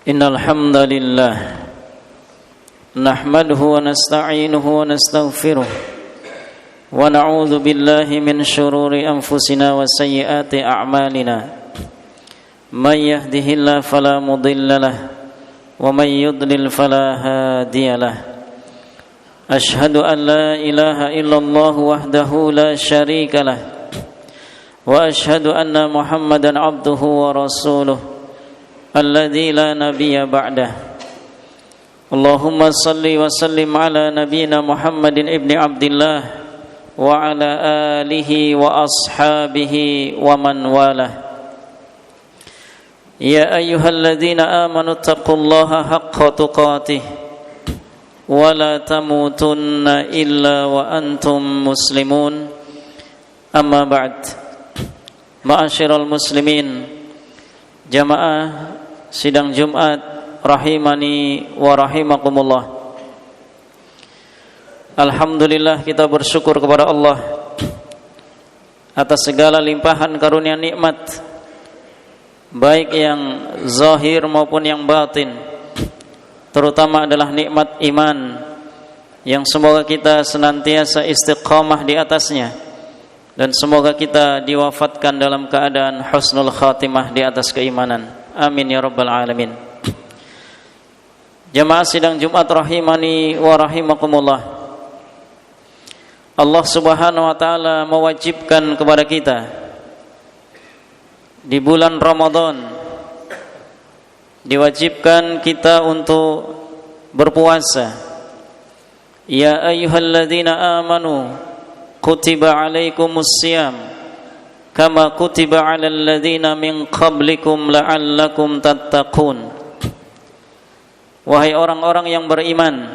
Innal hamdalillah nahmaduhu wa nasta'inuhu wa nastaghfiruh wa na'udzu billahi min shururi anfusina wa sayyiati a'malina may yahdihillahu fala mudilla lahu wa may yudlil fala hadiya lahu ashhadu an la ilaha illallah wahdahu la syarika lahu wa ashhadu anna muhammadan abduhu wa rasuluh alladzi la nabiyya ba'dah. Allahumma salli wa sallim ala nabiyyina Muhammadin ibni Abdillah wa ala alihi wa ashabihi wa man walah. Ya ayyuhalladzina amanu taqullaha haqqa tuqatih wa la tamutunna illa wa antum muslimun. Amma ba'd. Ma'asyiral muslimin, jamaah sidang Jumat rahimani wa rahimakumullah. Alhamdulillah, kita bersyukur kepada Allah atas segala limpahan karunia nikmat, baik yang zahir maupun yang batin, terutama adalah nikmat iman yang semoga kita senantiasa istiqamah di atasnya, dan semoga kita diwafatkan dalam keadaan husnul khatimah di atas keimanan. Amin ya rabbal alamin. Jamaah sidang Jumat rahimani wa rahimakumullah. Allah Subhanahu wa taala mewajibkan kepada kita di bulan Ramadan, diwajibkan kita untuk berpuasa. Ya ayyuhalladzina amanu kutiba alaikumus siyam kama kutiba 'alal ladzina min qablikum la'allakum tattaqun. Wahai orang-orang yang beriman,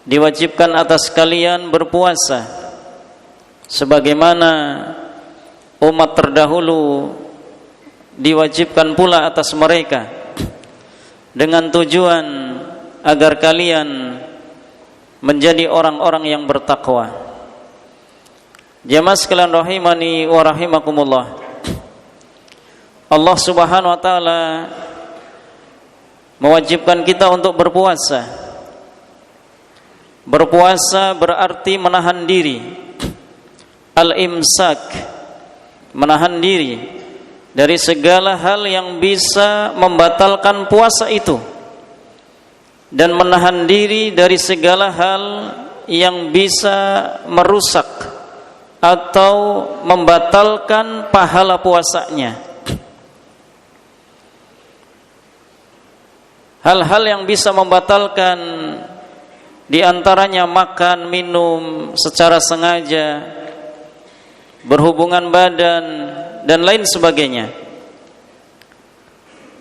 diwajibkan atas kalian berpuasa sebagaimana umat terdahulu diwajibkan pula atas mereka, dengan tujuan agar kalian menjadi orang-orang yang bertakwa. Jamaah sekalian rahimani wa rahimakumullah, Allah Subhanahu wa taala mewajibkan kita untuk berpuasa. Berpuasa berarti menahan diri, al-imsak, menahan diri dari segala hal yang bisa membatalkan puasa itu, dan menahan diri dari segala hal yang bisa merusak atau membatalkan pahala puasanya. Hal-hal yang bisa membatalkan diantaranya makan, minum secara sengaja, berhubungan badan, dan lain sebagainya.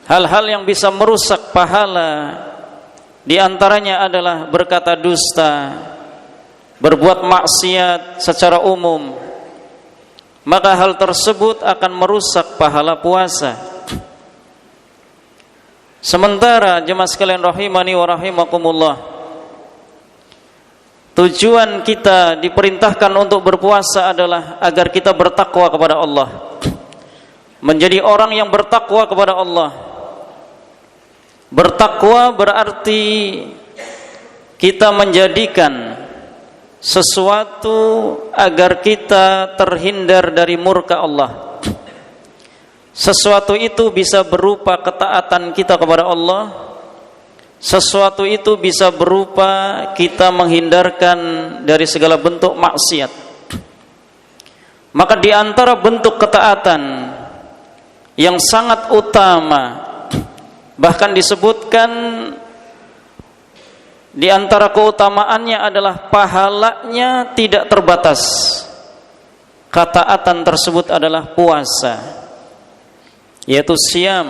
Hal-hal yang bisa merusak pahala diantaranya adalah berkata dusta, berbuat maksiat secara umum, maka hal tersebut akan merusak pahala puasa. Sementara jemaah sekalian rahimani wa rahimakumullah, tujuan kita diperintahkan untuk berpuasa adalah agar kita bertakwa kepada Allah, menjadi orang yang bertakwa kepada Allah. Bertakwa berarti kita menjadikan sesuatu agar kita terhindar dari murka Allah. Sesuatu itu bisa berupa ketaatan kita kepada Allah, sesuatu itu bisa berupa kita menghindarkan dari segala bentuk maksiat. Maka di antara bentuk ketaatan yang sangat utama, bahkan disebutkan di antara keutamaannya adalah pahalanya tidak terbatas. Ketaatan tersebut adalah puasa, yaitu siam.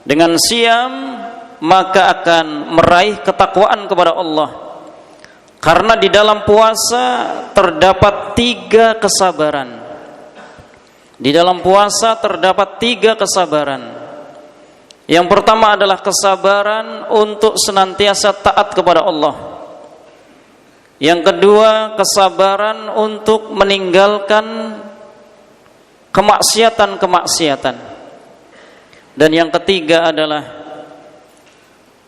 Dengan siam maka akan meraih ketakwaan kepada Allah, karena di dalam puasa terdapat 3 kesabaran. Di dalam puasa terdapat 3 kesabaran. Yang pertama adalah kesabaran untuk senantiasa taat kepada Allah. Yang kedua, kesabaran untuk meninggalkan kemaksiatan-kemaksiatan. Dan yang ketiga adalah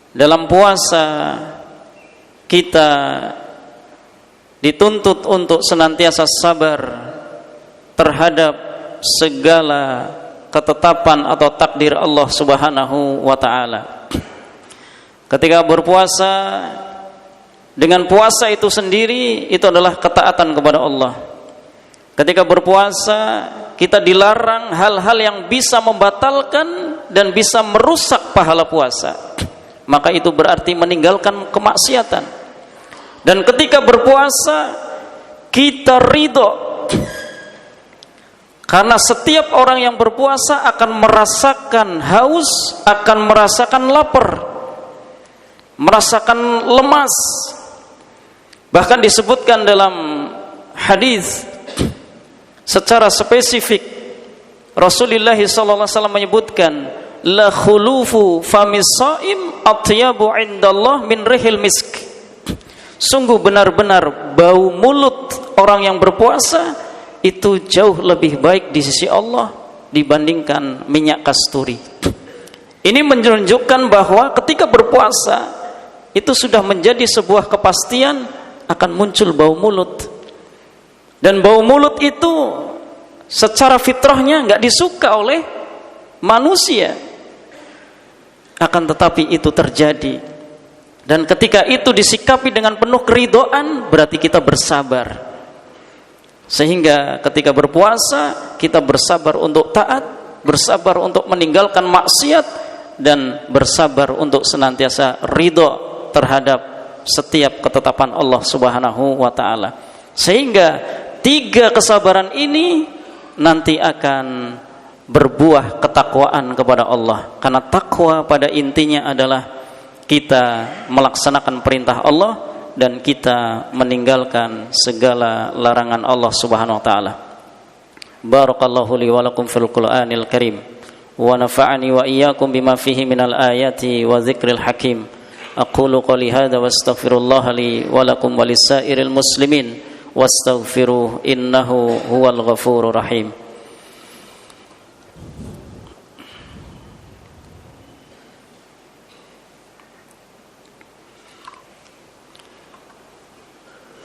dalam puasa kita dituntut untuk senantiasa sabar terhadap segala ketetapan atau takdir Allah Subhanahu wa taala. Ketika berpuasa, dengan puasa itu sendiri itu adalah ketaatan kepada Allah. Ketika berpuasa, kita dilarang hal-hal yang bisa membatalkan dan bisa merusak pahala puasa. Maka itu berarti meninggalkan kemaksiatan. Dan ketika berpuasa, kita ridho. Karena setiap orang yang berpuasa akan merasakan haus, akan merasakan lapar, merasakan lemas. Bahkan disebutkan dalam hadis secara spesifik, Rasulullah SAW menyebutkan, la khulufu famis shaim atyabu indallah min rihil misk. Sungguh benar-benar bau mulut orang yang berpuasa itu jauh lebih baik di sisi Allah dibandingkan minyak kasturi. Ini menunjukkan bahwa ketika berpuasa itu sudah menjadi sebuah kepastian akan muncul bau mulut. Dan bau mulut itu secara fitrahnya nggak disuka oleh manusia. Akan tetapi itu terjadi. Dan ketika itu disikapi dengan penuh keridhaan, berarti kita bersabar. Sehingga ketika berpuasa, kita bersabar untuk taat, bersabar untuk meninggalkan maksiat, dan bersabar untuk senantiasa ridho terhadap setiap ketetapan Allah Subhanahu wa ta'ala. Sehingga 3 kesabaran ini nanti akan berbuah ketakwaan kepada Allah. Karena takwa pada intinya adalah kita melaksanakan perintah Allah dan kita meninggalkan segala larangan Allah Subhanahu wa taala. Barakallahu li wa lakum fil Qur'anil Karim wa nafa'ani wa iyyakum bima fihi minal ayati wa dzikril hakim. Aqulu qouli hadza wastaghfirullah li wa lakum wa lisairil muslimin wastaghfiruh innahu huwal ghafurur rahim.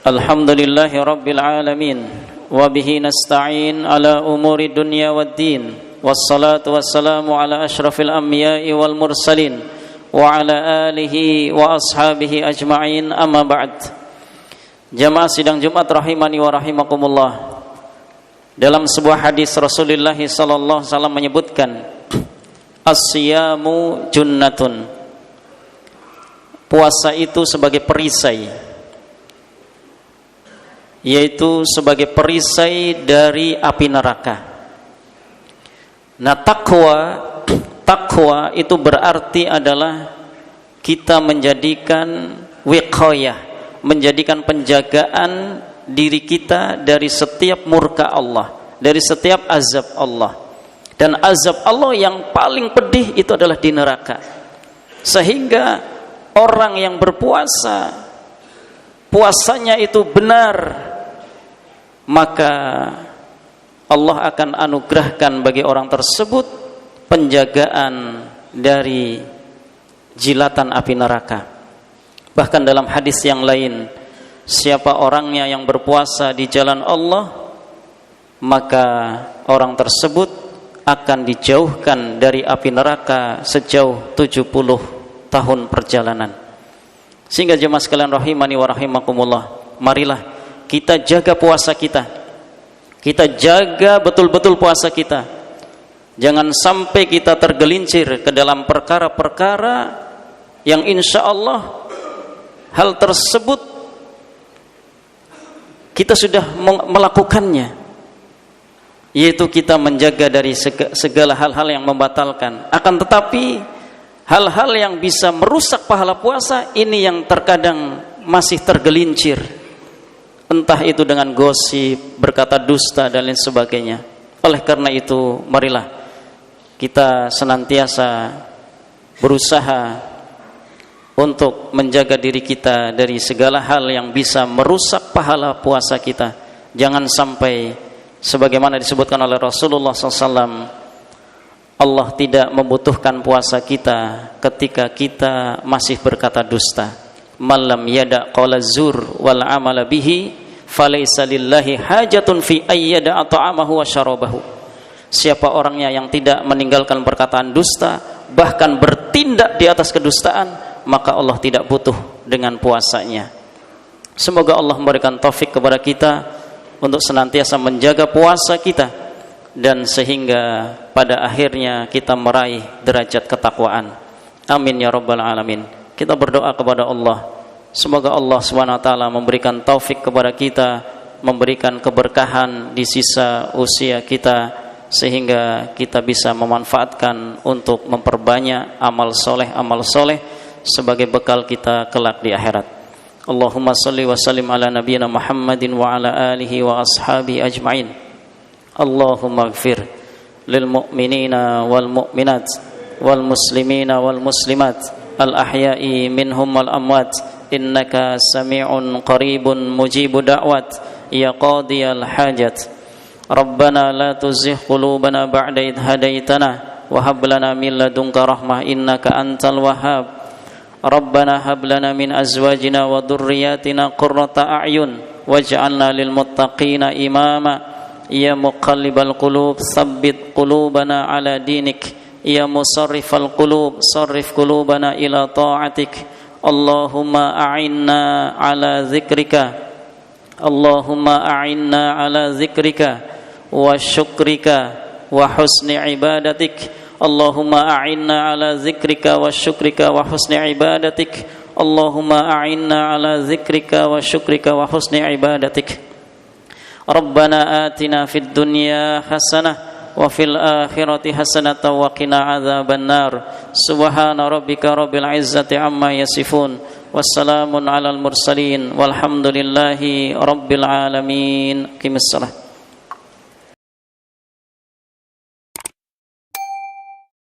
Alhamdulillahi rabbil alamin wa bihi nasta'in ala umuri dunya waddin wassalatu wassalamu ala asyrafil anbiya'i wal mursalin wa ala alihi wa ashabihi ajma'in, amma ba'd. Jamaah sidang Jumat rahimani wa rahimakumullah. Dalam sebuah hadis Rasulullah sallallahu alaihi wasallam menyebutkan, as-siyamu junnatun. Puasa itu sebagai perisai, yaitu sebagai perisai dari api neraka. Nah, takwa itu berarti adalah kita menjadikan wiqayah, menjadikan penjagaan diri kita dari setiap murka Allah, dari setiap azab Allah. Dan azab Allah yang paling pedih itu adalah di neraka. Sehingga orang yang berpuasa, puasanya itu benar, maka Allah akan anugerahkan bagi orang tersebut penjagaan dari jilatan api neraka. Bahkan dalam hadis yang lain, siapa orangnya yang berpuasa di jalan Allah, maka orang tersebut akan dijauhkan dari api neraka sejauh 70 tahun perjalanan. Sehingga jemaah sekalian rahimani wa rahimakumullah, marilah kita jaga puasa kita. Kita jaga betul-betul puasa kita. Jangan sampai kita tergelincir ke dalam perkara-perkara yang insya Allah hal tersebut kita sudah melakukannya, yaitu kita menjaga dari segala hal-hal yang membatalkan. Akan tetapi hal-hal yang bisa merusak pahala puasa ini yang terkadang masih tergelincir, entah itu dengan gosip, berkata dusta dan lain sebagainya. Oleh karena itu, marilah kita senantiasa berusaha untuk menjaga diri kita dari segala hal yang bisa merusak pahala puasa kita. Jangan sampai sebagaimana disebutkan oleh Rasulullah SAW, Allah tidak membutuhkan puasa kita ketika kita masih berkata dusta. Malam yada qala zur wal amala bihi falaysa lillahi hajatun fi ayyada ta'amahu wa syarabahu. Siapa orangnya yang tidak meninggalkan perkataan dusta, bahkan bertindak di atas kedustaan, maka Allah tidak butuh dengan puasanya. Semoga Allah memberikan taufik kepada kita untuk senantiasa menjaga puasa kita, dan sehingga pada akhirnya kita meraih derajat ketakwaan. Amin ya rabbal alamin. Kita berdoa kepada Allah, semoga Allah SWT memberikan taufik kepada kita, memberikan keberkahan di sisa usia kita, sehingga kita bisa memanfaatkan untuk memperbanyak amal soleh sebagai bekal kita kelak di akhirat. Allahumma salli wa sallim ala nabiyyina Muhammadin wa ala alihi wa ashabihi ajma'in. Allahumma ighfir lil mu'minina wal mu'minat wal muslimina wal muslimat al ahya'i minhum wal amwat innaka sami'un qaribun mujibu da'wat ya qadiyal hajat. Rabbana la tuzigh qulubana ba'da idh hadaitana wa hab lana min ladunka rahmah innaka antal wahhab. Rabbana hab lana min azwajina wa dhurriyyatina qurrata a'yun waj'alna lil muttaqina imama. Ya muqallibal qulub tsabbit qulubana ala dinik. Ya musarrifal qulub sarrif qulubana ila ta'atik. Allahumma a'inna ala dzikrika. Allahumma a'inna ala dzikrika wa syukrika wa husni ibadatik. Allahumma a'inna ala dzikrika wa syukrika wa husni ibadatik. Allahumma a'inna ala dzikrika wa syukrika wa husni ibadatik. Rabbana atina fid dunya hasanah wa fil akhirati hasanatan wa qina adzabannar. Subhana rabbika rabbil izzati amma yasifun. Wassalamun alal mursalin walhamdulillahi rabbil alamin. Qimis shalah.